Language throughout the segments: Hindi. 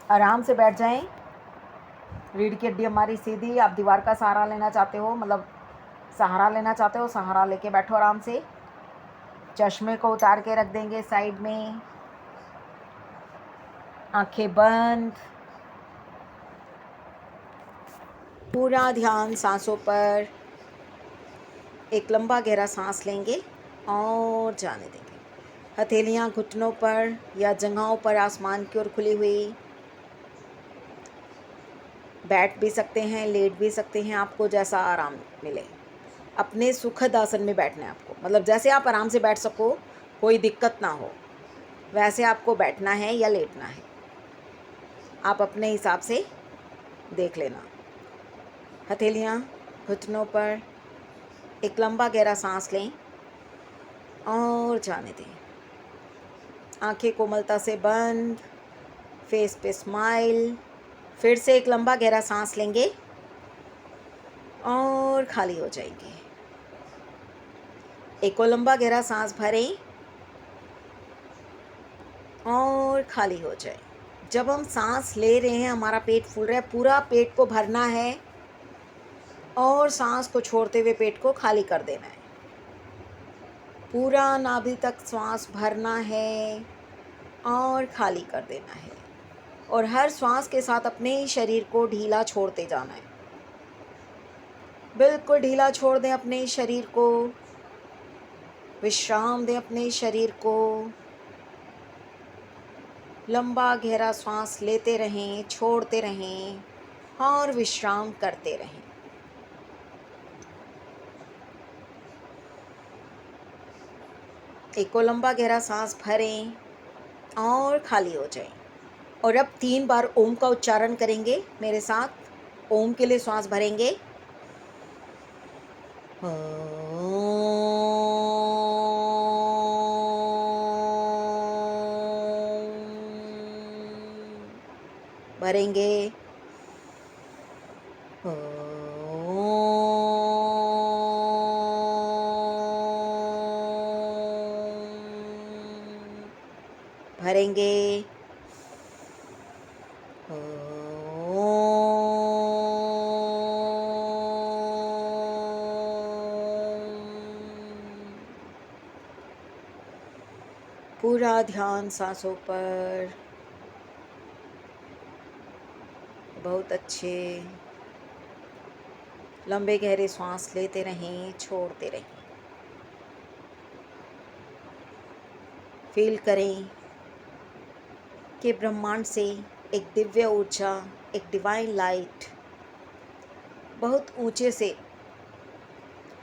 आराम से बैठ जाएं। रीढ़ की हड्डी हमारी सीधी। आप दीवार का सहारा लेना चाहते हो, मतलब सहारा लेना चाहते हो, सहारा लेके बैठो आराम से। चश्मे को उतार के रख देंगे साइड में। आंखें बंद। पूरा ध्यान सांसों पर। एक लंबा गहरा सांस लेंगे और जाने देंगे। हथेलियां घुटनों पर या जंघाओं पर आसमान की ओर खुली हुई। बैठ भी सकते हैं, लेट भी सकते हैं, आपको जैसा आराम मिले। अपने सुखद आसन में बैठना है आपको, मतलब जैसे आप आराम से बैठ सको, कोई दिक्कत ना हो, वैसे आपको बैठना है या लेटना है, आप अपने हिसाब से देख लेना। हथेलियां घुटनों पर। एक लंबा गहरा सांस लें और जाने दें। आंखें कोमलता से बंद। फेस पे स्माइल। फिर से एक लंबा गहरा सांस लेंगे और खाली हो जाएंगे। एक और लंबा गहरा सांस भरें और खाली हो जाए। जब हम सांस ले रहे हैं, हमारा पेट फूल रहा है, पूरा पेट को भरना है और सांस को छोड़ते हुए पेट को खाली कर देना है। पूरा नाभि तक श्वास भरना है और खाली कर देना है। और हर श्वास के साथ अपने शरीर को ढीला छोड़ते जाना है। बिल्कुल ढीला छोड़ दें अपने शरीर को। विश्राम दें अपने शरीर को। लंबा गहरा श्वास लेते रहें, छोड़ते रहें और विश्राम करते रहें। एक और लंबा गहरा सांस भरें और खाली हो जाएं। और अब 3 बार ओम का उच्चारण करेंगे मेरे साथ। ओम के लिए श्वास भरेंगे। भरेंगे। भरेंगे। पूरा ध्यान सांसों पर। बहुत अच्छे। लंबे गहरे सांस लेते रहें, छोड़ते रहें। फील करें कि ब्रह्मांड से एक दिव्य ऊर्जा, एक डिवाइन लाइट बहुत ऊंचे से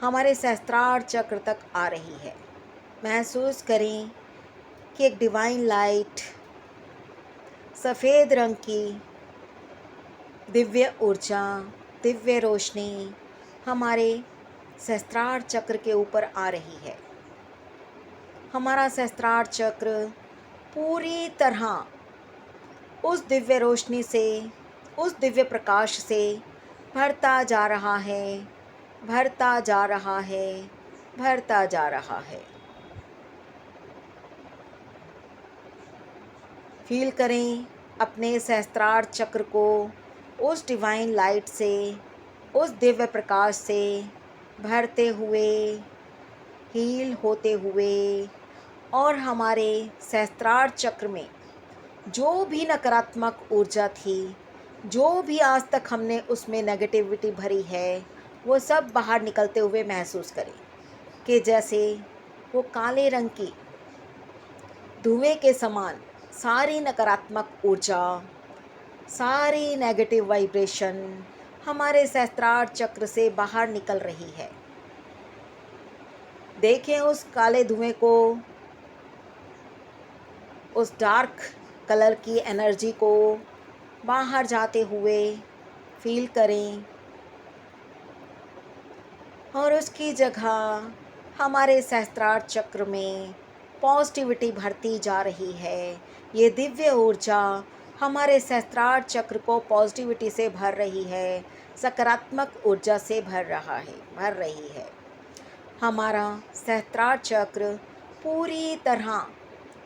हमारे सहस्त्रार चक्र तक आ रही है। महसूस करें कि एक डिवाइन लाइट, सफ़ेद रंग की दिव्य ऊर्जा, दिव्य रोशनी हमारे सहस्त्रार चक्र के ऊपर आ रही है। हमारा सहस्त्रार चक्र पूरी तरह उस दिव्य रोशनी से, उस दिव्य प्रकाश से भरता जा रहा है, भरता जा रहा है, भरता जा रहा है। फील करें अपने सहस्त्रार चक्र को उस डिवाइन लाइट से, उस दिव्य प्रकाश से भरते हुए, हील होते हुए। और हमारे सहस्त्रार चक्र में जो भी नकारात्मक ऊर्जा थी, जो भी आज तक हमने उसमें नेगेटिविटी भरी है, वो सब बाहर निकलते हुए महसूस करें कि जैसे वो काले रंग की धुएं के समान सारी नकारात्मक ऊर्जा, सारी नेगेटिव वाइब्रेशन हमारे सहस्त्रार चक्र से बाहर निकल रही है। देखें उस काले धुएं को, उस डार्क कलर की एनर्जी को बाहर जाते हुए फील करें। और उसकी जगह हमारे सहस्त्रार चक्र में पॉजिटिविटी भरती जा रही है। ये दिव्य ऊर्जा हमारे सहस्त्रार चक्र को पॉजिटिविटी से भर रही है, सकारात्मक ऊर्जा से भर रही है। हमारा सहस्त्रार चक्र पूरी तरह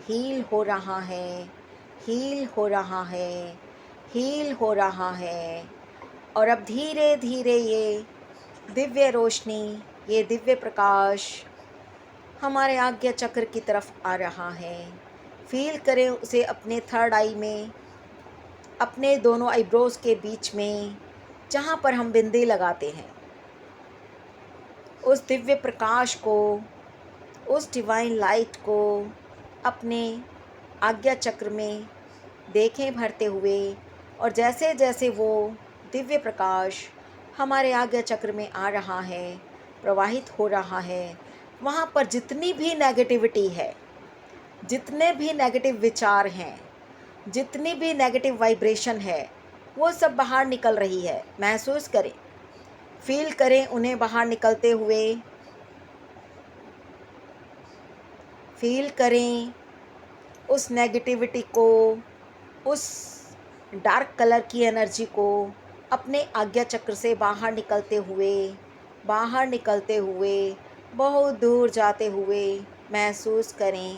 हील हो रहा है, हील हो रहा है, हील हो रहा है। और अब धीरे धीरे ये दिव्य रोशनी, ये दिव्य प्रकाश हमारे आज्ञा चक्र की तरफ आ रहा है। फील करें उसे अपने थर्ड आई में, अपने दोनों आईब्रोज के बीच में, जहाँ पर हम बिंदी लगाते हैं। उस दिव्य प्रकाश को, उस डिवाइन लाइट को अपने आज्ञा चक्र में देखें भरते हुए। और जैसे जैसे वो दिव्य प्रकाश हमारे आज्ञा चक्र में आ रहा है, प्रवाहित हो रहा है, वहाँ पर जितनी भी नेगेटिविटी है, जितने भी नेगेटिव विचार हैं, जितनी भी नेगेटिव वाइब्रेशन है, वो सब बाहर निकल रही है। महसूस करें, फील करें उन्हें बाहर निकलते हुए। फील करें उस नेगेटिविटी को, उस डार्क कलर की एनर्जी को अपने आज्ञा चक्र से बाहर निकलते हुए, बाहर निकलते हुए, बहुत दूर जाते हुए महसूस करें,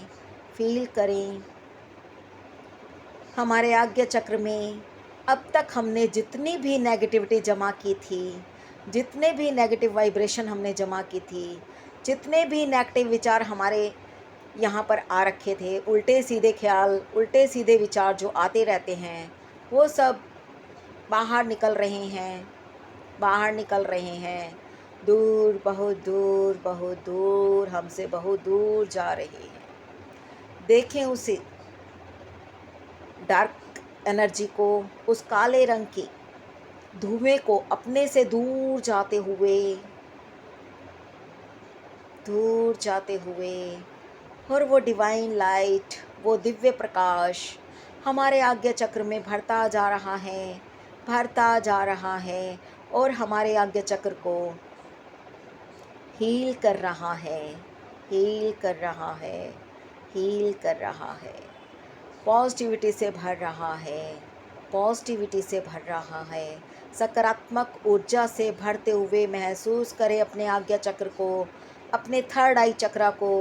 फील करें। हमारे आज्ञा चक्र में अब तक हमने जितनी भी नेगेटिविटी जमा की थी, जितने भी नेगेटिव वाइब्रेशन हमने जमा की थी, जितने भी नेगेटिव विचार हमारे यहाँ पर आ रखे थे, उल्टे सीधे ख्याल, उल्टे सीधे विचार जो आते रहते हैं, वो सब बाहर निकल रहे हैं, बाहर निकल रहे हैं। दूर, बहुत दूर, हमसे बहुत दूर जा रहे हैं। देखें उसे डार्क एनर्जी को, उस काले रंग की धुएं को अपने से दूर जाते हुए, दूर जाते हुए। और वो डिवाइन लाइट, वो दिव्य प्रकाश हमारे आज्ञा चक्र में भरता जा रहा है, भरता जा रहा है और हमारे आज्ञा चक्र को हील कर रहा है, हील कर रहा है, हील कर रहा है। पॉजिटिविटी से भर रहा है, पॉजिटिविटी से भर रहा है। सकारात्मक ऊर्जा से भरते हुए महसूस करें अपने आज्ञा चक्र को, अपने थर्ड आई चक्रा को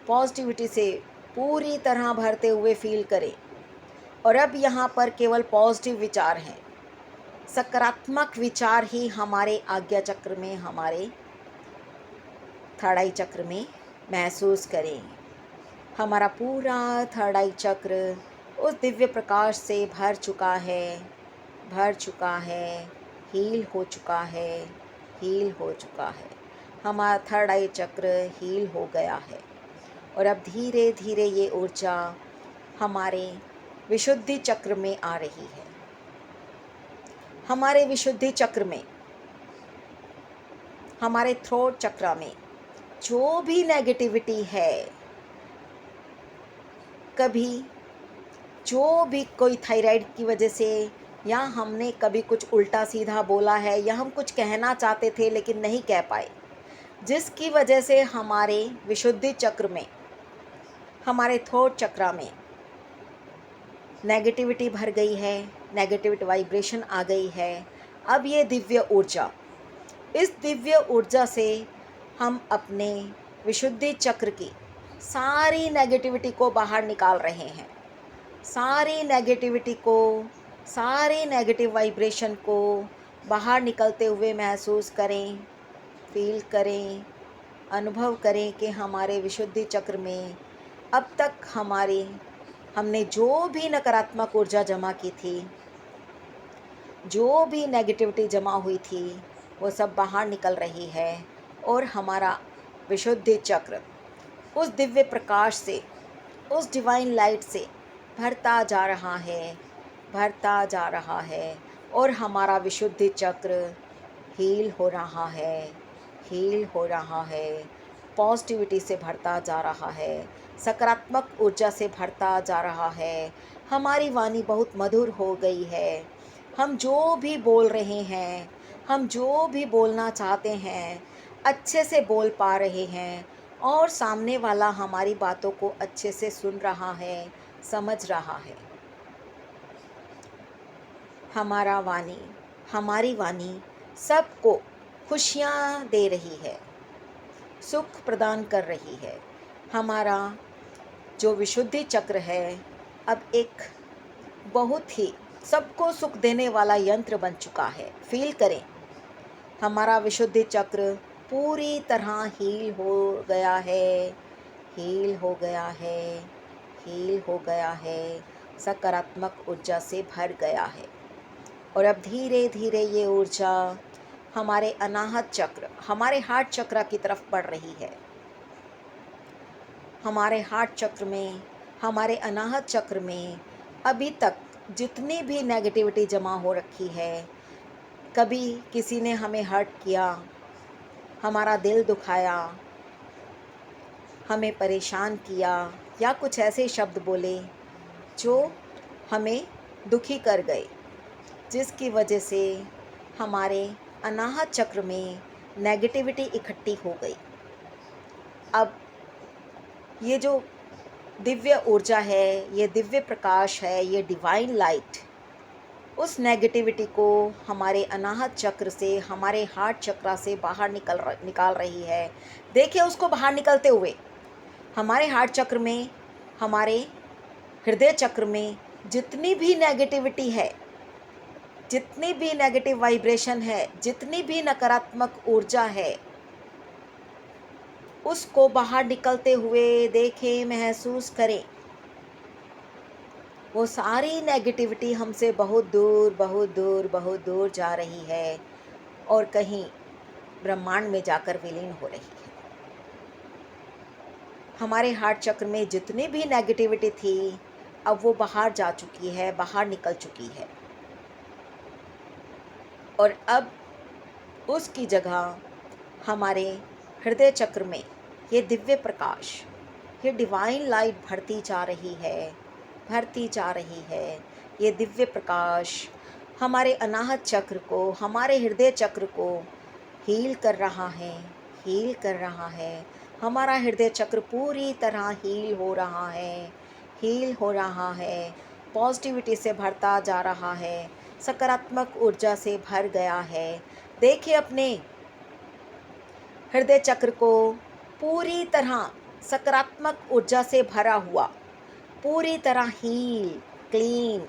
पॉजिटिविटी से पूरी तरह भरते हुए फील करें। और अब यहाँ पर केवल पॉजिटिव विचार हैं, सकारात्मक विचार ही हमारे आज्ञा चक्र में, हमारे थर्ड आई चक्र में महसूस करें। हमारा पूरा थर्ड आई चक्र उस दिव्य प्रकाश से भर चुका है, भर चुका है, हील हो चुका है, हील हो चुका है। हमारा थर्ड आई चक्र हील हो गया है। और अब धीरे धीरे ये ऊर्जा हमारे विशुद्धि चक्र में आ रही है। हमारे विशुद्धि चक्र में, हमारे थ्रोट चक्र में जो भी नेगेटिविटी है, कभी जो भी कोई थायराइड की वजह से, या हमने कभी कुछ उल्टा सीधा बोला है, या हम कुछ कहना चाहते थे लेकिन नहीं कह पाए, जिसकी वजह से हमारे विशुद्धि चक्र में, हमारे थॉट चक्र में नेगेटिविटी भर गई है, नेगेटिविटी वाइब्रेशन आ गई है। अब ये दिव्य ऊर्जा, इस दिव्य ऊर्जा से हम अपने विशुद्धि चक्र की सारी नेगेटिविटी को बाहर निकाल रहे हैं, सारी नेगेटिविटी को, सारे नेगेटिव वाइब्रेशन को बाहर निकलते हुए महसूस करें, फील करें, अनुभव करें कि हमारे विशुद्धि चक्र में अब तक हमने जो भी नकारात्मक ऊर्जा जमा की थी, जो भी नेगेटिविटी जमा हुई थी, वो सब बाहर निकल रही है। और हमारा विशुद्धि चक्र उस दिव्य प्रकाश से, उस डिवाइन लाइट से भरता जा रहा है, भरता जा रहा है। और हमारा विशुद्धि चक्र हील हो रहा है, हील हो रहा है, पॉजिटिविटी से भरता जा रहा है, सकारात्मक ऊर्जा से भरता जा रहा है। हमारी वाणी बहुत मधुर हो गई है। हम जो भी बोल रहे हैं, हम जो भी बोलना चाहते हैं, अच्छे से बोल पा रहे हैं, और सामने वाला हमारी बातों को अच्छे से सुन रहा है, समझ रहा है। हमारी वाणी सबको खुशियाँ दे रही है, सुख प्रदान कर रही है। हमारा जो विशुद्धि चक्र है अब एक बहुत ही सबको सुख देने वाला यंत्र बन चुका है। फील करें, हमारा विशुद्धि चक्र पूरी तरह हील हो गया है, हील हो गया है, हील हो गया है, सकारात्मक ऊर्जा से भर गया है। और अब धीरे धीरे ये ऊर्जा हमारे अनाहत चक्र, हमारे हार्ट चक्र की तरफ बढ़ रही है। हमारे हार्ट चक्र में, हमारे अनाहत चक्र में अभी तक जितनी भी नेगेटिविटी जमा हो रखी है, कभी किसी ने हमें हर्ट किया, हमारा दिल दुखाया, हमें परेशान किया, या कुछ ऐसे शब्द बोले जो हमें दुखी कर गए, जिसकी वजह से हमारे अनाहत चक्र में नेगेटिविटी इकट्ठी हो गई। अब ये जो दिव्य ऊर्जा है, ये दिव्य प्रकाश है, ये डिवाइन लाइट उस नेगेटिविटी को हमारे अनाहत चक्र से, हमारे हार्ट चक्र से बाहर निकाल रही है। देखिए उसको बाहर निकलते हुए। हमारे हार्ट चक्र में, हमारे हृदय चक्र में जितनी भी नेगेटिविटी है, जितनी भी नेगेटिव वाइब्रेशन है, जितनी भी नकारात्मक ऊर्जा है, उसको बाहर निकलते हुए देखें, महसूस करें। वो सारी नेगेटिविटी हमसे बहुत दूर, बहुत दूर, बहुत दूर जा रही है और कहीं ब्रह्मांड में जाकर विलीन हो रही है। हमारे हार्ट चक्र में जितनी भी नेगेटिविटी थी, अब वो बाहर जा चुकी है, बाहर निकल चुकी है। और अब उसकी जगह हमारे हृदय चक्र में ये दिव्य प्रकाश, ये डिवाइन लाइट भरती जा रही है, भरती जा रही है। ये दिव्य प्रकाश हमारे अनाहत चक्र को, हमारे हृदय चक्र को हील कर रहा है, हील कर रहा है। हमारा हृदय चक्र पूरी तरह हील हो रहा है, हील हो रहा है, पॉजिटिविटी से भरता जा रहा है, सकारात्मक ऊर्जा से भर गया है। देखिए अपने हृदय चक्र को पूरी तरह सकारात्मक ऊर्जा से भरा हुआ, पूरी तरह हील, क्लीन,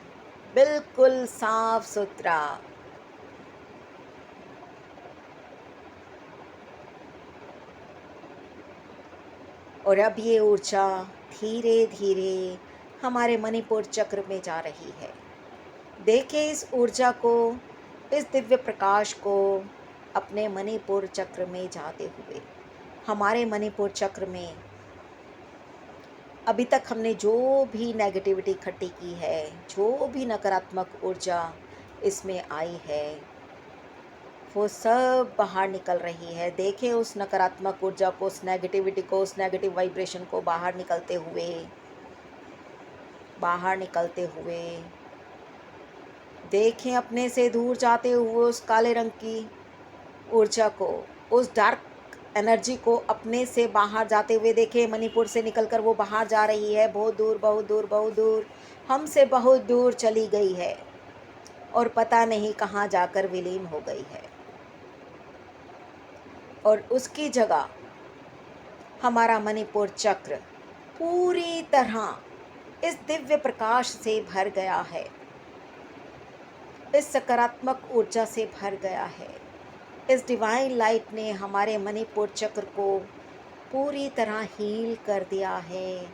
बिल्कुल साफ सुथरा। और अब ये ऊर्जा धीरे धीरे हमारे मणिपुर चक्र में जा रही है। देखिए इस ऊर्जा को, इस दिव्य प्रकाश को अपने मणिपुर चक्र में जाते हुए। हमारे मणिपुर चक्र में अभी तक हमने जो भी नेगेटिविटी इकट्ठी की है, जो भी नकारात्मक ऊर्जा इसमें आई है, वो सब बाहर निकल रही है। देखें उस नकारात्मक ऊर्जा को, उस नेगेटिविटी को, उस नेगेटिव वाइब्रेशन को बाहर निकलते हुए, बाहर निकलते हुए। देखें अपने से दूर जाते हुए उस काले रंग की ऊर्जा को, उस डार्क एनर्जी को अपने से बाहर जाते हुए। देखें मणिपुर से निकलकर वो बाहर जा रही है, बहुत दूर, बहुत दूर, बहुत दूर, हमसे बहुत दूर चली गई है और पता नहीं कहाँ जाकर विलीन हो गई है। और उसकी जगह हमारा मणिपुर चक्र पूरी तरह इस दिव्य प्रकाश से भर गया है, इस सकारात्मक ऊर्जा से भर गया है। इस डिवाइन लाइट ने हमारे मणिपुर चक्र को पूरी तरह हील कर दिया है,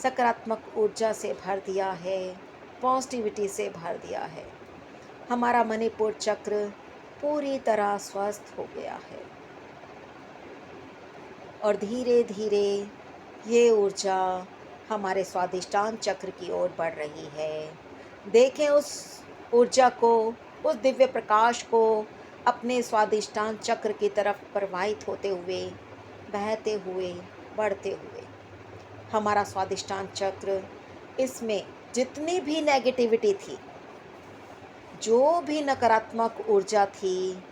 सकारात्मक ऊर्जा से भर दिया है, पॉजिटिविटी से भर दिया है। हमारा मणिपुर चक्र पूरी तरह स्वस्थ हो गया है और धीरे धीरे ये ऊर्जा हमारे स्वादिष्टान चक्र की ओर बढ़ रही है। देखें उस ऊर्जा को, उस दिव्य प्रकाश को अपने स्वादिष्टान चक्र की तरफ प्रवाहित होते हुए, बहते हुए, बढ़ते हुए। हमारा स्वादिष्टान चक्र, इसमें जितनी भी नेगेटिविटी थी, जो भी नकारात्मक ऊर्जा थी,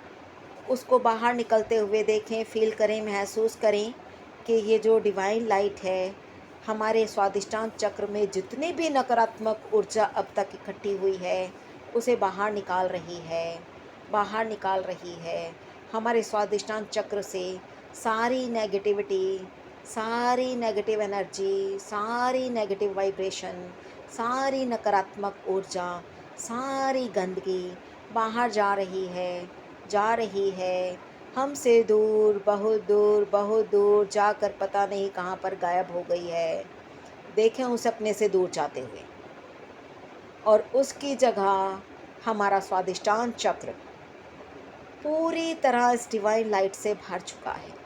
उसको बाहर निकलते हुए देखें, फील करें, महसूस करें कि ये जो डिवाइन लाइट है हमारे स्वादिष्टान चक्र में जितनी भी नकारात्मक ऊर्जा अब तक इकट्ठी हुई है, उसे बाहर निकाल रही है, बाहर निकाल रही है। हमारे स्वादिष्टान चक्र से सारी नेगेटिविटी, सारी नेगेटिव एनर्जी, सारी नेगेटिव वाइब्रेशन, सारी नकारात्मक ऊर्जा सारी गंदगी बाहर जा रही है, हमसे दूर, बहुत दूर जाकर पता नहीं कहाँ पर गायब हो गई है। देखें उसे अपने से दूर जाते हुए, और उसकी जगह हमारा स्वादिष्टान चक्र पूरी तरह इस डिवाइन लाइट से भर चुका है।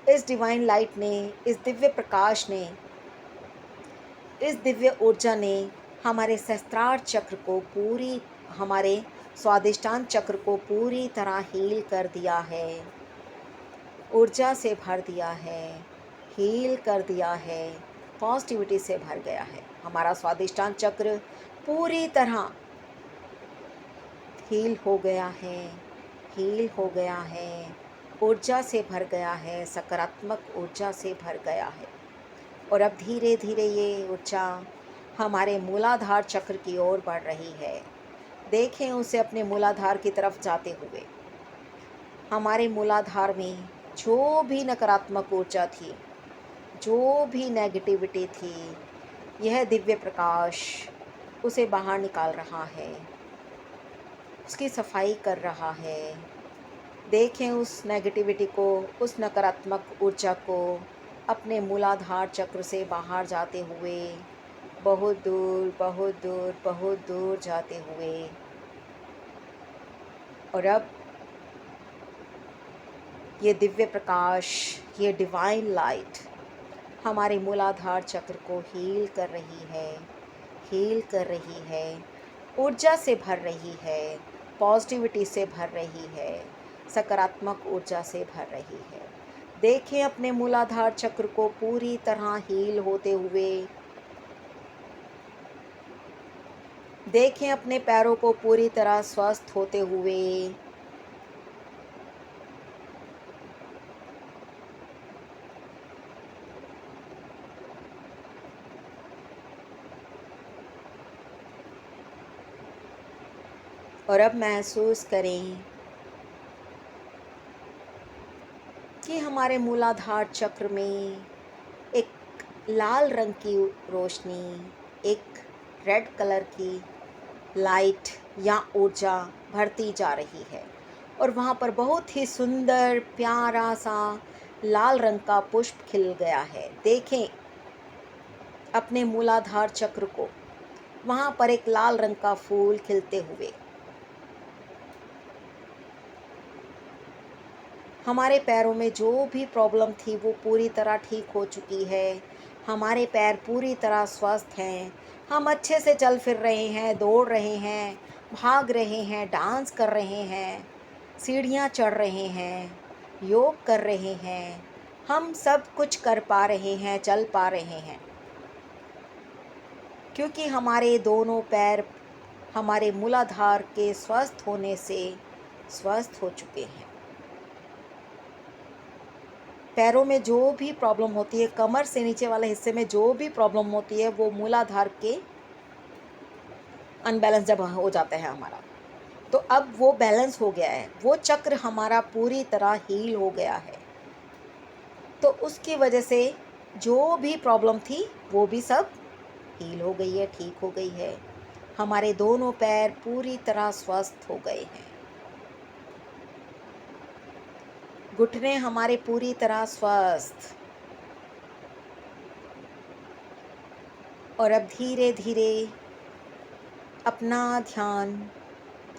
इस डिवाइन लाइट ने, इस दिव्य प्रकाश ने, इस दिव्य ऊर्जा ने हमारे सहस्त्रार चक्र को हमारे स्वादिष्टान चक्र को पूरी तरह हील कर दिया है, ऊर्जा से भर दिया है, हील कर दिया है, पॉजिटिविटी से भर गया है। हमारा स्वादिष्टान चक्र पूरी तरह हील हो गया है, हील हो गया है, ऊर्जा से भर गया है, सकारात्मक ऊर्जा से भर गया है। और अब धीरे धीरे ये ऊर्जा हमारे मूलाधार चक्र की ओर बढ़ रही है। देखें उसे अपने मूलाधार की तरफ जाते हुए। हमारे मूलाधार में जो भी नकारात्मक ऊर्जा थी, जो भी नेगेटिविटी थी, यह दिव्य प्रकाश उसे बाहर निकाल रहा है, उसकी सफाई कर रहा है। देखें उस नेगेटिविटी को, उस नकारात्मक ऊर्जा को अपने मूलाधार चक्र से बाहर जाते हुए, बहुत दूर जाते हुए। और अब ये दिव्य प्रकाश, ये डिवाइन लाइट हमारे मूलाधार चक्र को हील कर रही है, हील कर रही है, ऊर्जा से भर रही है, पॉजिटिविटी से भर रही है, सकारात्मक ऊर्जा से भर रही है। देखें अपने मूलाधार चक्र को पूरी तरह हील होते हुए। देखें अपने पैरों को पूरी तरह स्वस्थ होते हुए। और अब महसूस करें कि हमारे मूलाधार चक्र में एक लाल रंग की रोशनी, एक रेड कलर की लाइट या ऊर्जा भरती जा रही है। और वहाँ पर बहुत ही सुंदर प्यारा सा लाल रंग का पुष्प खिल गया है। देखें अपने मूलाधार चक्र को, वहाँ पर एक लाल रंग का फूल खिलते हुए। हमारे पैरों में जो भी प्रॉब्लम थी वो पूरी तरह ठीक हो चुकी है। हमारे पैर पूरी तरह स्वस्थ हैं। हम अच्छे से चल फिर रहे हैं, दौड़ रहे हैं, भाग रहे हैं, डांस कर रहे हैं, सीढ़ियाँ चढ़ रहे हैं, योग कर रहे हैं। हम सब कुछ कर पा रहे हैं, चल पा रहे हैं, क्योंकि हमारे दोनों पैर हमारे मूलाधार के स्वस्थ होने से स्वस्थ हो चुके हैं। पैरों में जो भी प्रॉब्लम होती है, कमर से नीचे वाले हिस्से में जो भी प्रॉब्लम होती है, वो मूलाधार के अनबैलेंस जब हो जाता है हमारा, तो अब वो बैलेंस हो गया है, वो चक्र हमारा पूरी तरह हील हो गया है। तो उसकी वजह से जो भी प्रॉब्लम थी वो भी सब हील हो गई है, ठीक हो गई है। हमारे दोनों पैर पूरी तरह स्वस्थ हो गए हैं। घुटने हमारे पूरी तरह स्वस्थ। और अब धीरे धीरे अपना ध्यान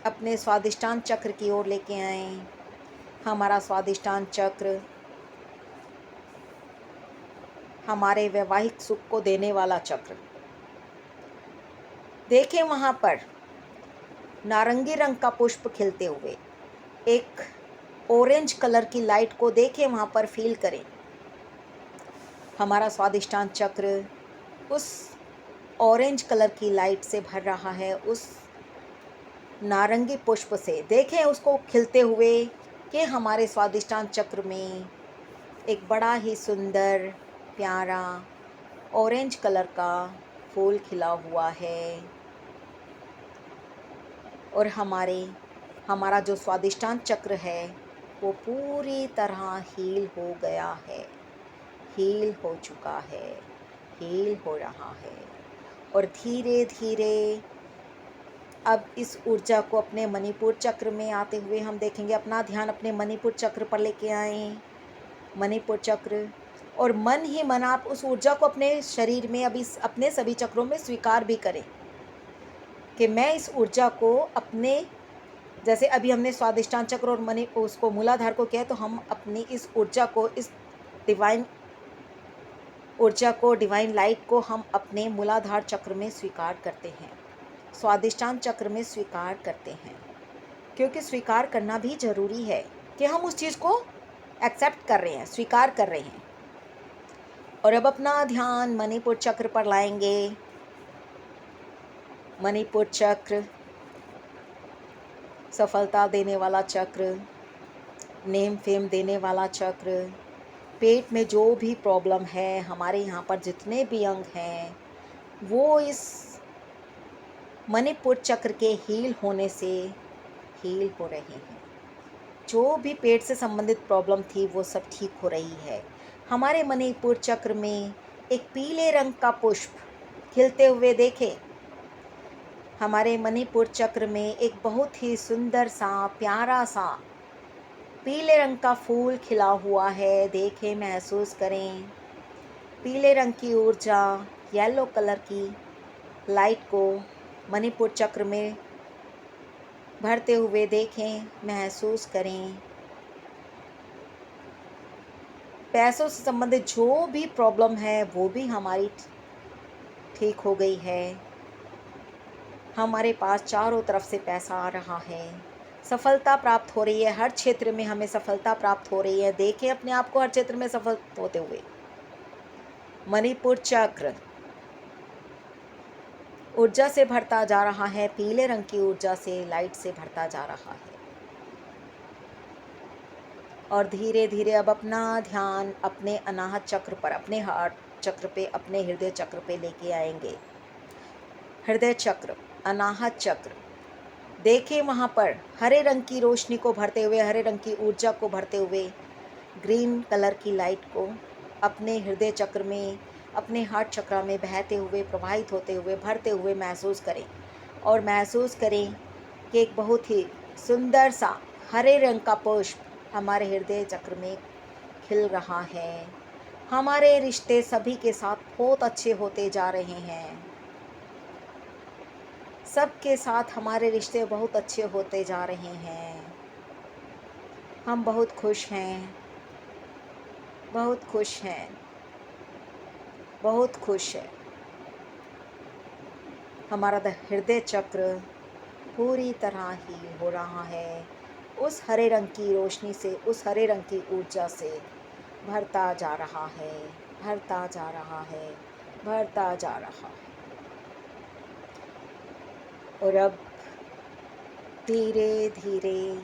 अपने स्वादिष्टान चक्र की ओर लेके आएं। हमारा स्वादिष्टान चक्र हमारे वैवाहिक सुख को देने वाला चक्र। देखें वहाँ पर नारंगी रंग का पुष्प खिलते हुए, एक ऑरेंज कलर की लाइट को देखें, वहाँ पर फील करें। हमारा स्वादिष्टान चक्र उस ऑरेंज कलर की लाइट से भर रहा है, उस नारंगी पुष्प से। देखें उसको खिलते हुए कि हमारे स्वादिष्टान चक्र में एक बड़ा ही सुंदर प्यारा ऑरेंज कलर का फूल खिला हुआ है। और हमारा जो स्वादिष्टान चक्र है वो पूरी तरह हील हो गया है, हील हो चुका है, हील हो रहा है। और धीरे धीरे अब इस ऊर्जा को अपने मणिपुर चक्र में आते हुए हम देखेंगे। अपना ध्यान अपने मणिपुर चक्र पर लेके आएं। मणिपुर चक्र, और मन ही मन आप उस ऊर्जा को अपने शरीर में, अभी अपने सभी चक्रों में स्वीकार भी करें कि मैं इस ऊर्जा को अपने, जैसे अभी हमने स्वादिष्टान चक्र और मणि उसको मूलाधार को किया, तो हम अपनी इस ऊर्जा को, इस डिवाइन ऊर्जा को, डिवाइन लाइट को हम अपने मूलाधार चक्र में स्वीकार करते हैं, स्वादिष्टान चक्र में स्वीकार करते हैं, क्योंकि स्वीकार करना भी ज़रूरी है कि हम उस चीज़ को एक्सेप्ट कर रहे हैं, स्वीकार कर रहे हैं। और अब अपना ध्यान मणिपुर चक्र पर लाएंगे। मणिपुर चक्र सफलता देने वाला चक्र, नेम फेम देने वाला चक्र। पेट में जो भी प्रॉब्लम है, हमारे यहाँ पर जितने भी अंग हैं, वो इस मणिपुर चक्र के हील होने से हील हो रहे हैं। जो भी पेट से संबंधित प्रॉब्लम थी वो सब ठीक हो रही है। हमारे मणिपुर चक्र में एक पीले रंग का पुष्प खिलते हुए देखे। हमारे मणिपुर चक्र में एक बहुत ही सुंदर सा, प्यारा सा पीले रंग का फूल खिला हुआ है। देखें, महसूस करें। पीले रंग की ऊर्जा, येलो कलर की लाइट को मणिपुर चक्र में भरते हुए देखें, महसूस करें। पैसों से संबंधित जो भी प्रॉब्लम है वो भी हमारी ठीक हो गई है। हमारे पास चारों तरफ से पैसा आ रहा है, सफलता प्राप्त हो रही है। हर क्षेत्र में हमें सफलता प्राप्त हो रही है। देखें अपने आप को हर क्षेत्र में सफल होते हुए। मणिपुर चक्र ऊर्जा से भरता जा रहा है, पीले रंग की ऊर्जा से, लाइट से भरता जा रहा है। और धीरे धीरे अब अपना ध्यान अपने अनाहत चक्र पर, अपने हार्ट चक्र पे, अपने हृदय चक्र पे लेके आएंगे। हृदय चक्र, अनाहत चक्र, देखें वहाँ पर हरे रंग की रोशनी को भरते हुए, हरे रंग की ऊर्जा को भरते हुए, ग्रीन कलर की लाइट को अपने हृदय चक्र में, अपने हार्ट चक्र में बहते हुए, प्रवाहित होते हुए, भरते हुए महसूस करें। और महसूस करें कि एक बहुत ही सुंदर सा हरे रंग का पुष्प हमारे हृदय चक्र में खिल रहा है। हमारे रिश्ते सभी के साथ बहुत अच्छे होते जा रहे हैं। सबके साथ हमारे रिश्ते बहुत अच्छे होते जा रहे हैं। हम बहुत खुश हैं, बहुत खुश हैं, बहुत खुश है। हमारा हृदय चक्र पूरी तरह ही हो रहा है, उस हरे रंग की रोशनी से, उस हरे रंग की ऊर्जा से भरता जा रहा है, भरता जा रहा है, भरता जा रहा है। और अब धीरे धीरे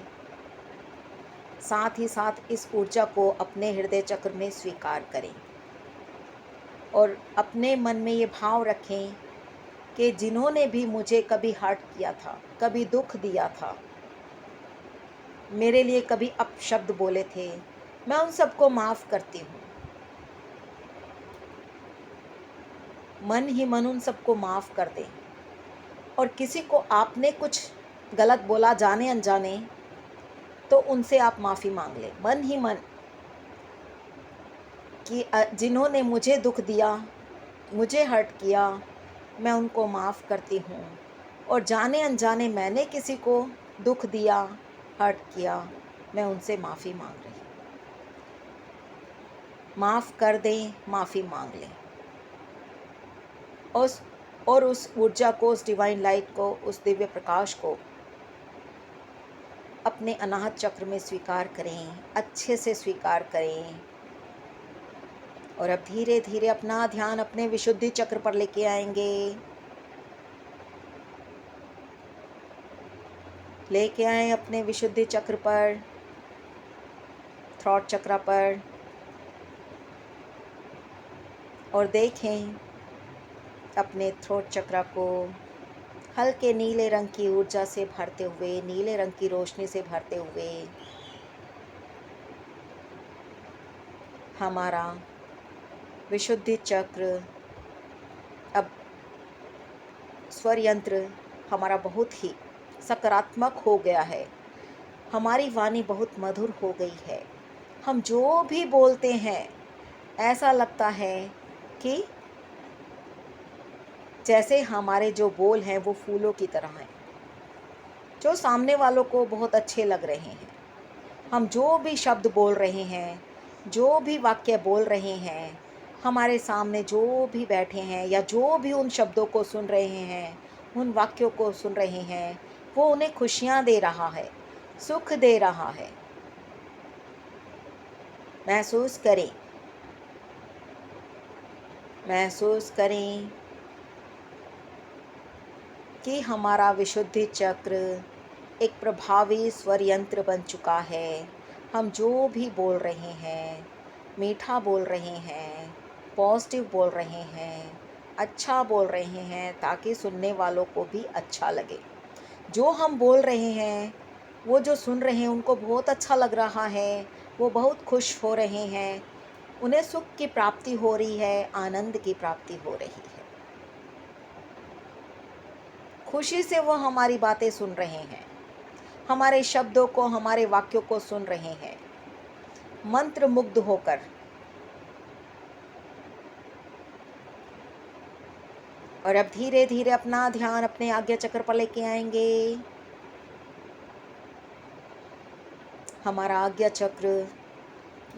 साथ ही साथ इस ऊर्जा को अपने हृदय चक्र में स्वीकार करें और अपने मन में ये भाव रखें कि जिन्होंने भी मुझे कभी हर्ट किया था, कभी दुख दिया था, मेरे लिए कभी अपशब्द बोले थे, मैं उन सबको माफ़ करती हूँ। मन ही मन उन सबको माफ़ कर दें। और किसी को आपने कुछ गलत बोला जाने अनजाने, तो उनसे आप माफ़ी मांग लें मन ही मन कि जिन्होंने मुझे दुख दिया, मुझे हर्ट किया, मैं उनको माफ़ करती हूँ। और जाने अनजाने मैंने किसी को दुख दिया, हर्ट किया, मैं उनसे माफ़ी मांग रही हूँ। माफ़ कर दें, माफ़ी मांग लें। और उस ऊर्जा को, उस डिवाइन लाइट को, उस दिव्य प्रकाश को अपने अनाहत चक्र में स्वीकार करें, अच्छे से स्वीकार करें। और अब धीरे धीरे अपना ध्यान अपने विशुद्धि चक्र पर लेके आएंगे। लेके आए अपने विशुद्धि चक्र पर, थ्रॉट चक्र पर, और देखें अपने थ्रोट चक्र को हल्के नीले रंग की ऊर्जा से भरते हुए, नीले रंग की रोशनी से भरते हुए हमारा विशुद्धि चक्र अब स्वर यंत्र हमारा बहुत ही सकारात्मक हो गया है। हमारी वाणी बहुत मधुर हो गई है। हम जो भी बोलते हैं ऐसा लगता है कि जैसे हमारे जो बोल हैं वो फूलों की तरह हैं, जो सामने वालों को बहुत अच्छे लग रहे हैं। हम जो भी शब्द बोल रहे हैं, जो भी वाक्य बोल रहे हैं, हमारे सामने जो भी बैठे हैं या जो भी उन शब्दों को सुन रहे हैं, उन वाक्यों को सुन रहे हैं, वो उन्हें खुशियाँ दे रहा है, सुख दे रहा है। महसूस करें, महसूस करें कि हमारा विशुद्धि चक्र एक प्रभावी स्वर यंत्र बन चुका है। हम जो भी बोल रहे हैं, मीठा बोल रहे हैं, पॉजिटिव बोल रहे हैं, अच्छा बोल रहे हैं, ताकि सुनने वालों को भी अच्छा लगे। जो हम बोल रहे हैं वो जो सुन रहे हैं उनको बहुत अच्छा लग रहा है, वो बहुत खुश हो रहे हैं, उन्हें सुख की प्राप्ति हो रही है, आनंद की प्राप्ति हो रही है। खुशी से वो हमारी बातें सुन रहे हैं, हमारे शब्दों को, हमारे वाक्यों को सुन रहे हैं, मंत्र मुग्ध होकर। और अब धीरे धीरे अपना ध्यान अपने आज्ञा चक्र पर लेके आएंगे। हमारा आज्ञा चक्र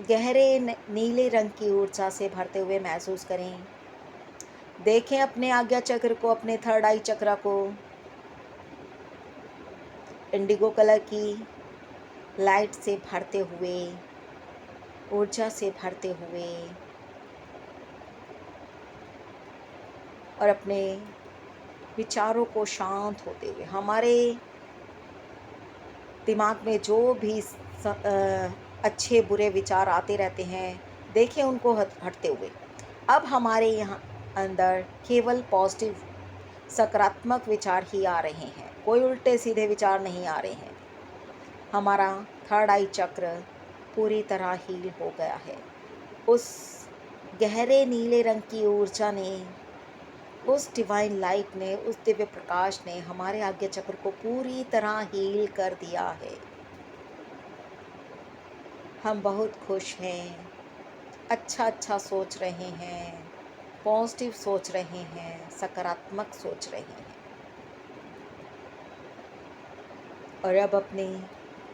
गहरे नीले रंग की ऊर्जा से भरते हुए महसूस करें। देखें अपने आज्ञा चक्र को, अपने थर्ड आई चक्र को इंडिगो कलर की लाइट से भरते हुए, ऊर्जा से भरते हुए, और अपने विचारों को शांत होते हुए। हमारे दिमाग में जो भी अच्छे बुरे विचार आते रहते हैं, देखें उनको हटते हुए। अब हमारे यहाँ अंदर केवल पॉजिटिव सकारात्मक विचार ही आ रहे हैं, कोई उल्टे सीधे विचार नहीं आ रहे हैं। हमारा थर्ड आई चक्र पूरी तरह हील हो गया है। उस गहरे नीले रंग की ऊर्जा ने, उस डिवाइन लाइट ने, उस दिव्य प्रकाश ने हमारे आज्ञा चक्र को पूरी तरह हील कर दिया है। हम बहुत खुश हैं, अच्छा अच्छा सोच रहे हैं, पॉजिटिव सोच रहे हैं, सकारात्मक सोच रहे हैं। और अब अपने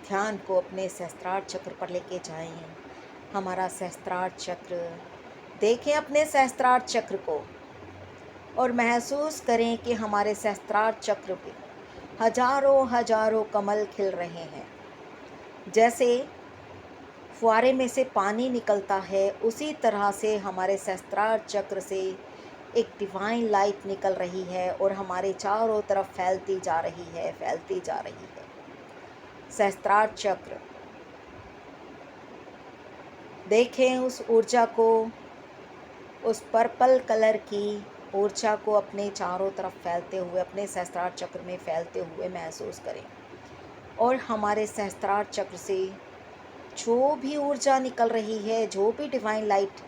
ध्यान को अपने सहस्त्रार चक्र पर लेके जाएं। हमारा सहस्त्रार चक्र, देखें अपने सहस्त्रार चक्र को और महसूस करें कि हमारे सहस्त्रार चक्र पे हजारों हजारों कमल खिल रहे हैं। जैसे फुहारे में से पानी निकलता है, उसी तरह से हमारे सहस्त्रार चक्र से एक डिवाइन लाइट निकल रही है और हमारे चारों तरफ फैलती जा रही है, फैलती जा रही है। सहस्त्रार चक्र, देखें उस ऊर्जा को, उस पर्पल कलर की ऊर्जा को अपने चारों तरफ फैलते हुए, अपने सहस्त्रार चक्र में फैलते हुए महसूस करें। और हमारे सहस्त्रार चक्र से जो भी ऊर्जा निकल रही है, जो भी डिवाइन लाइट,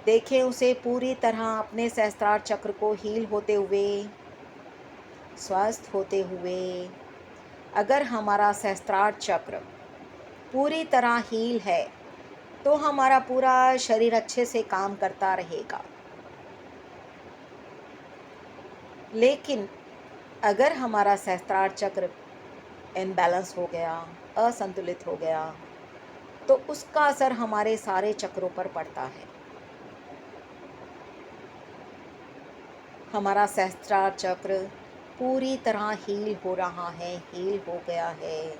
देखें उसे पूरी तरह अपने सहस्त्रार चक्र को हील होते हुए, स्वस्थ होते हुए। अगर हमारा सहस्त्रार चक्र पूरी तरह हील है तो हमारा पूरा शरीर अच्छे से काम करता रहेगा। लेकिन अगर हमारा सहस्त्रार चक्र इनबैलेंस हो गया, असंतुलित हो गया, तो उसका असर हमारे सारे चक्रों पर पड़ता है। हमारा सहस्त्रार चक्र पूरी तरह हील हो रहा है, हील हो गया है,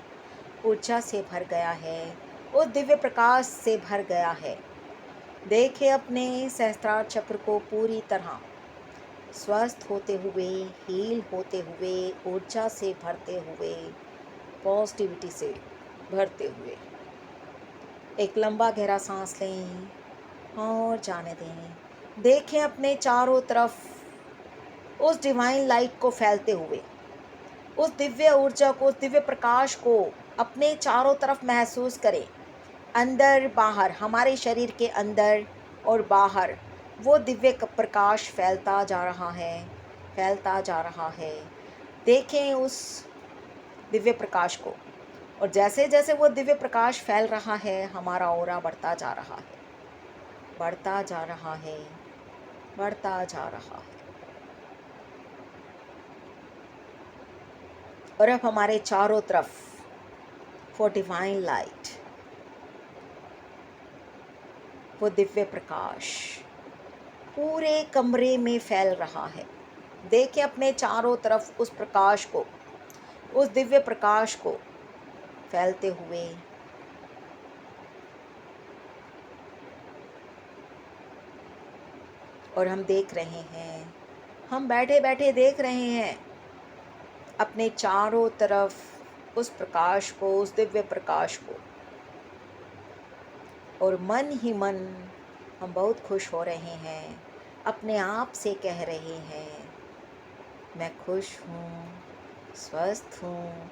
ऊर्जा से भर गया है, उस दिव्य प्रकाश से भर गया है। देखें अपने सहस्त्रार चक्र को पूरी तरह स्वस्थ होते हुए, हील होते हुए, ऊर्जा से भरते हुए, पॉजिटिविटी से भरते हुए। एक लंबा गहरा सांस लें और जाने दें। देखें अपने चारों तरफ उस डिवाइन लाइट को फैलते हुए, उस दिव्य ऊर्जा को, उस दिव्य प्रकाश को अपने चारों तरफ महसूस करें। अंदर बाहर, हमारे शरीर के अंदर और बाहर वो दिव्य प्रकाश फैलता जा रहा है, फैलता जा रहा है। देखें उस दिव्य प्रकाश को, और जैसे जैसे वो दिव्य प्रकाश फैल रहा है, हमारा ऑरा बढ़ता जा रहा है, बढ़ता जा रहा है, बढ़ता जा रहा है। और अब हमारे चारों तरफ वो डिवाइन लाइट, वो दिव्य प्रकाश पूरे कमरे में फैल रहा है। देखें अपने चारों तरफ उस प्रकाश को, उस दिव्य प्रकाश को फैलते हुए। और हम देख रहे हैं, हम बैठे बैठे देख रहे हैं अपने चारों तरफ उस प्रकाश को, उस दिव्य प्रकाश को, और मन ही मन हम बहुत खुश हो रहे हैं। अपने आप से कह रहे हैं, मैं खुश हूँ, स्वस्थ हूँ,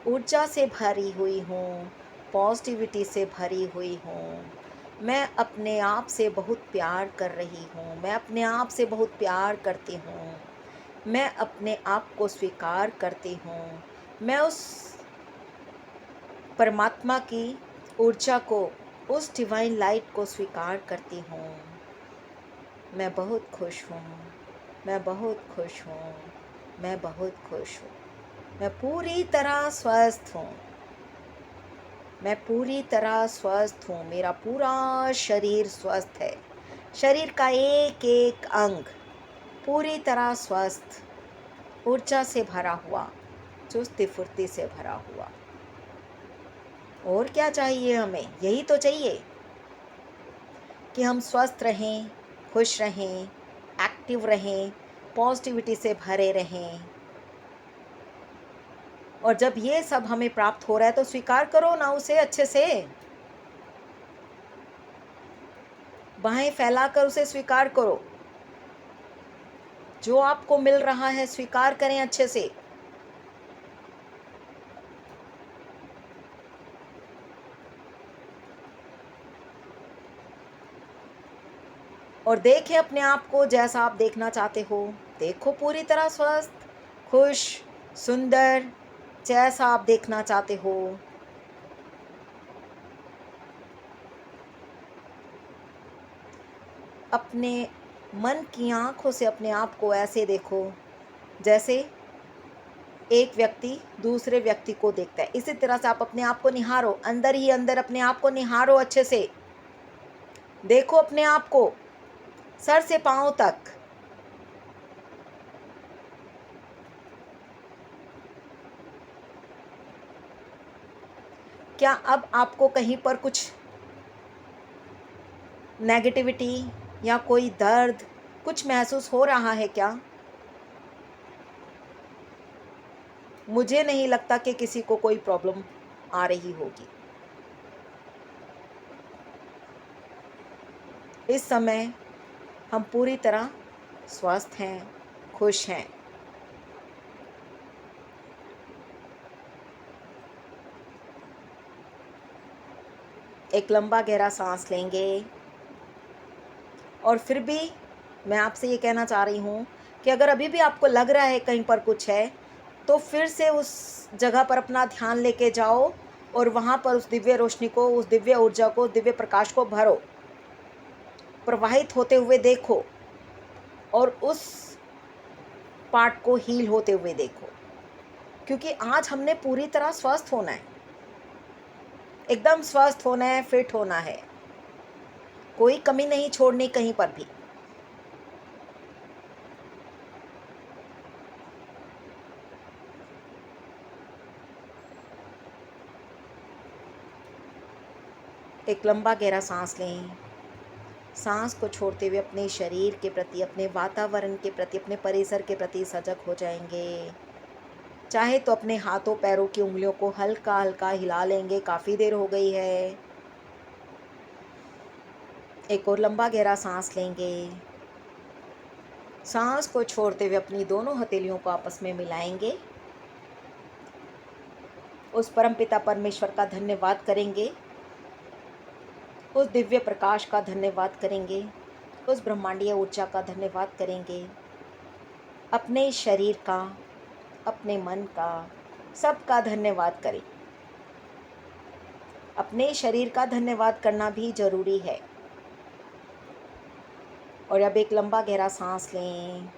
ऊर्जा से भरी हुई हूँ, पॉजिटिविटी से भरी हुई हूँ। मैं अपने आप से बहुत प्यार कर रही हूँ, मैं अपने आप से बहुत प्यार करती हूँ, मैं अपने आप को स्वीकार करती हूँ, मैं उस परमात्मा की ऊर्जा को, उस डिवाइन लाइट को स्वीकार करती हूँ। मैं बहुत खुश हूँ, मैं बहुत खुश हूँ, मैं बहुत खुश हूँ। मैं पूरी तरह स्वस्थ हूँ, मैं पूरी तरह स्वस्थ हूँ। मेरा पूरा शरीर स्वस्थ है, शरीर का एक एक अंग पूरी तरह स्वस्थ, ऊर्जा से भरा हुआ, चुस्ती फुर्ती से भरा हुआ। और क्या चाहिए हमें? यही तो चाहिए कि हम स्वस्थ रहें, खुश रहें, एक्टिव रहें, पॉजिटिविटी से भरे रहें। और जब ये सब हमें प्राप्त हो रहा है तो स्वीकार करो ना उसे अच्छे से, बाहें फैलाकर उसे स्वीकार करो। जो आपको मिल रहा है स्वीकार करें अच्छे से। और देखें अपने आप को जैसा आप देखना चाहते हो। देखो पूरी तरह स्वस्थ, खुश, सुंदर, जैसा आप देखना चाहते हो। अपने मन की आँखों से अपने आप को ऐसे देखो जैसे एक व्यक्ति दूसरे व्यक्ति को देखता है। इसी तरह से आप अपने आप को निहारो, अंदर ही अंदर अपने आप को निहारो अच्छे से। देखो अपने आप को सर से पाँव तक। क्या अब आपको कहीं पर कुछ नेगेटिविटी या कोई दर्द कुछ महसूस हो रहा है क्या? मुझे नहीं लगता कि किसी को कोई प्रॉब्लम आ रही होगी। इस समय हम पूरी तरह स्वस्थ हैं, खुश हैं। एक लंबा गहरा सांस लेंगे। और फिर भी मैं आपसे ये कहना चाह रही हूँ कि अगर अभी भी आपको लग रहा है कहीं पर कुछ है, तो फिर से उस जगह पर अपना ध्यान लेके जाओ और वहाँ पर उस दिव्य रोशनी को, उस दिव्य ऊर्जा को, उस दिव्य प्रकाश को भरो, प्रवाहित होते हुए देखो और उस पार्ट को हील होते हुए देखो। क्योंकि आज हमने पूरी तरह स्वस्थ होना है, एकदम स्वस्थ होना है, फिट होना है, कोई कमी नहीं छोड़नी कहीं पर भी। एक लंबा गहरा सांस लें। सांस को छोड़ते हुए अपने शरीर के प्रति, अपने वातावरण के प्रति, अपने परिसर के प्रति सजग हो जाएंगे। चाहे तो अपने हाथों पैरों की उंगलियों को हल्का हल्का हिला लेंगे, काफ़ी देर हो गई है। एक और लंबा गहरा सांस लेंगे। सांस को छोड़ते हुए अपनी दोनों हथेलियों को आपस में मिलाएंगे। उस परमपिता परमेश्वर का धन्यवाद करेंगे, उस दिव्य प्रकाश का धन्यवाद करेंगे, उस ब्रह्मांडीय ऊर्जा का धन्यवाद करेंगे। अपने शरीर का, अपने मन का, सबका धन्यवाद करें। अपने शरीर का धन्यवाद करना भी ज़रूरी है। और अब एक लंबा गहरा सांस लें।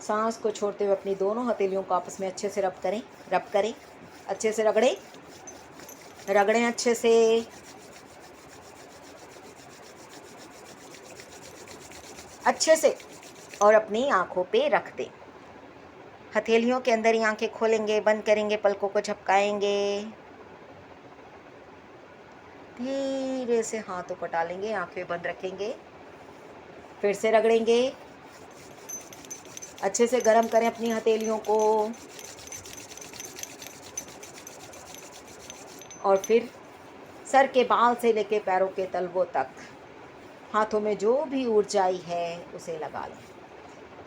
सांस को छोड़ते हुए अपनी दोनों हथेलियों को आपस में अच्छे से रब करें, अच्छे से रगड़ें अच्छे से। और अपनी आँखों पे रख दें। हथेलियों के अंदर ही आंखें खोलेंगे, बंद करेंगे, पलकों को झपकाएंगे। धीरे से हाथों को डालेंगे, आंखें बंद रखेंगे, फिर से रगड़ेंगे। अच्छे से गर्म करें अपनी हथेलियों को। और फिर सर के बाल से लेके पैरों के तलवों तक हाथों में जो भी ऊर्जाई है उसे लगा लें।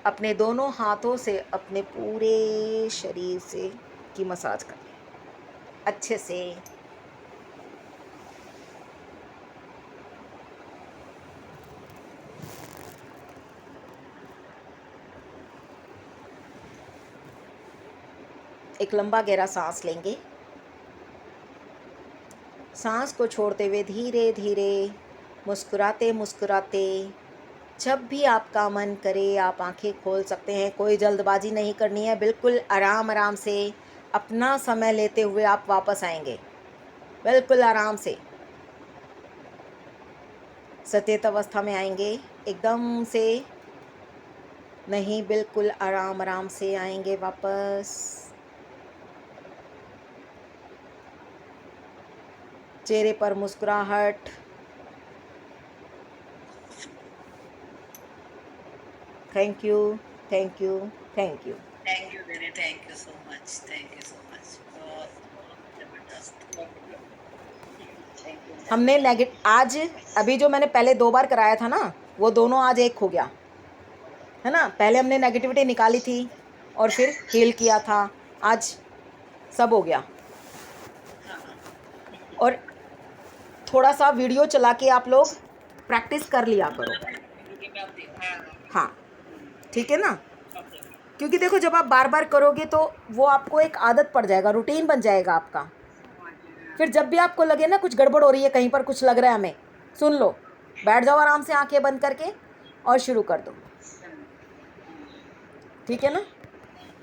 अपने दोनों हाथों से अपने पूरे शरीर से की मसाज करें अच्छे से। एक लंबा गहरा सांस लेंगे। सांस को छोड़ते हुए धीरे धीरे मुस्कुराते मुस्कुराते जब भी आपका मन करे आप आंखें खोल सकते हैं। कोई जल्दबाजी नहीं करनी है, बिल्कुल आराम आराम से अपना समय लेते हुए आप वापस आएंगे, बिल्कुल आराम से सचेत अवस्था में आएंगे। एकदम से नहीं, बिल्कुल आराम आराम से आएंगे वापस। चेहरे पर मुस्कुराहट। Thank you, thank you, thank you. Thank you दीदी, thank you so much, thank you so much. बहुत जबरदस्त। हमने आज अभी जो मैंने पहले 2 बार कराया था ना, वो दोनों आज एक हो गया है ना। पहले हमने नेगेटिविटी निकाली थी और फिर हील किया था, आज सब हो गया। और थोड़ा सा वीडियो चला के आप लोग प्रैक्टिस कर लिया करो। हाँ, ठीक है ना। क्योंकि देखो जब आप बार बार करोगे तो वो आपको एक आदत पड़ जाएगा, रूटीन बन जाएगा आपका। फिर जब भी आपको लगे ना कुछ गड़बड़ हो रही है, कहीं पर कुछ लग रहा है हमें, सुन लो, बैठ जाओ आराम से आंखें बंद करके और शुरू कर दो। ठीक है ना।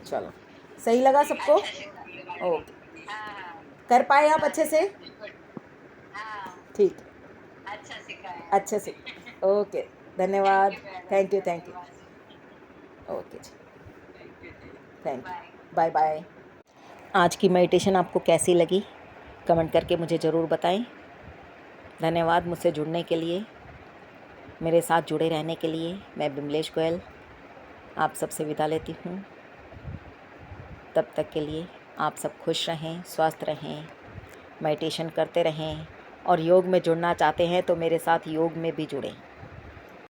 चलो, सही लगा सबको? ओके, कर पाए आप अच्छे से? ठीक, अच्छे से। ओके, धन्यवाद। Thank you, thank you. Okay जी, थैंक यू, बाय बाय। आज की मेडिटेशन आपको कैसी लगी कमेंट करके मुझे ज़रूर बताएं। धन्यवाद मुझसे जुड़ने के लिए, मेरे साथ जुड़े रहने के लिए। मैं बिमलेश गोयल आप सबसे विदा लेती हूँ। तब तक के लिए आप सब खुश रहें, स्वस्थ रहें, मेडिटेशन करते रहें। और योग में जुड़ना चाहते हैं तो मेरे साथ योग में भी जुड़ें।